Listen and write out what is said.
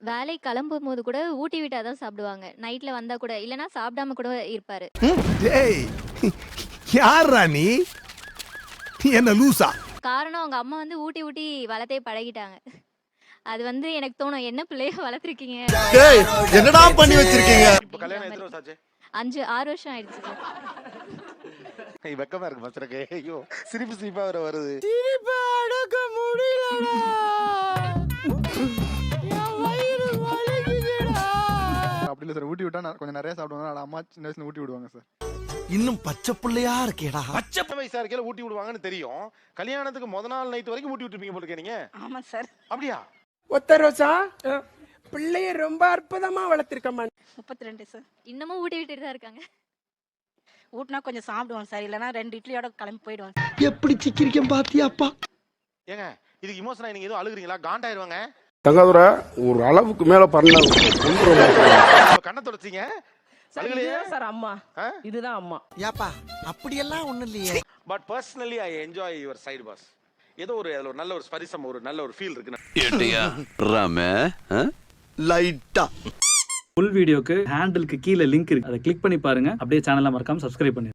வேலைக்கு கிளம்பும்போது கூட ஊட்டி விட்டா தான் சாப்பிடுவாங்க. நைட்ல வந்தா கூட இல்லனா சாப்பிடாம கூட இருப்பாரு. டேய் யாரா நீ என்ன லூசா? காரணம் அவங்க அம்மா வந்து ஊட்டி ஊட்டி வளர்த்தே பழகிட்டாங்க. அது வந்து எனக்கு தோணும் என்ன பிள்ளைய வளர்த்துருக்கீங்க. டேய் என்னடா பண்ணி வச்சிருக்கீங்க? இப்ப கல்யாணம் எத்தனை வருஷம் ஆச்சு? 6 வருஷம் ஆயிடுச்சு சார். வெக்கமா இருக்கு மச்சனக்கு. ஐயோ சிரிப்பு சிரிப்பா வேற வருது. சிரிப்ப அடக்க முடியலடா. என் வயிறு வலிக்குதுடா. அப்படி இல்லை சார், ஊட்டி விட்டா கொஞ்சம் நிறைய சாப்பிடுவாங்க. அம்மா சின்ன வயசுல ஊட்டி விடுவாங்க சார். இன்னும் பச்சை புள்ளையா இருக்கேடா. சின்ன வயசா இருக்கையில ஊட்டி விடுவாங்கன்னு தெரியும். கல்யாணத்துக்கு முத நாள் நைட் வரைக்கும் ஊட்டி விட்டுருப்பீங்க போல இருக்கே நீங்க. ஆமா சார். அப்படியா? ஒத்த ரோசா பிள்ளைய ரொம்ப அற்புதமா வளர்த்திருக்கம்மா. 32 சார். இன்னமும் ஊட்டி விட்டுட்டு தான் இருக்காங்க. ஊட்டினா கொஞ்சம் சாப்பிடுவோம் சார், இல்லைன்னா 2 இட்லியோட கிளம்பி போயிடுவோம். எப்படி சிக்கிரிக்கம் பாத்தியாப்பா? ஏங்க இதுக்கு இமோஷனா நீங்க ஏதோ அழுகுறீங்களா? காண்டாயிருவாங்க. தங்காதுரா ஒரு அளவுக்கு மேல பண்ண கண்ணை தொடச்சிங்க. சார் அம்மா இதுதான் அம்மா. ஏப்பா அப்படியெல்லாம் ஒண்ணும் இல்லையே. But personally I enjoy your side boss. ஏதோ ஒரு அதுல ஒரு நல்ல ஒரு ஸ்பரிசம், ஒரு நல்ல ஒரு ஃபீல் இருக்கு. ஏட்டியா ராமே லைட்டா ஃபுல் வீடியோக்கு ஹேண்டிலுக்கு கீழே லிங்க் இருக்கு, அதை கிளிக் பண்ணி பாருங்க. அப்படியே சேனலை மறக்காம சப்ஸ்கிரைப் பண்ணுங்க.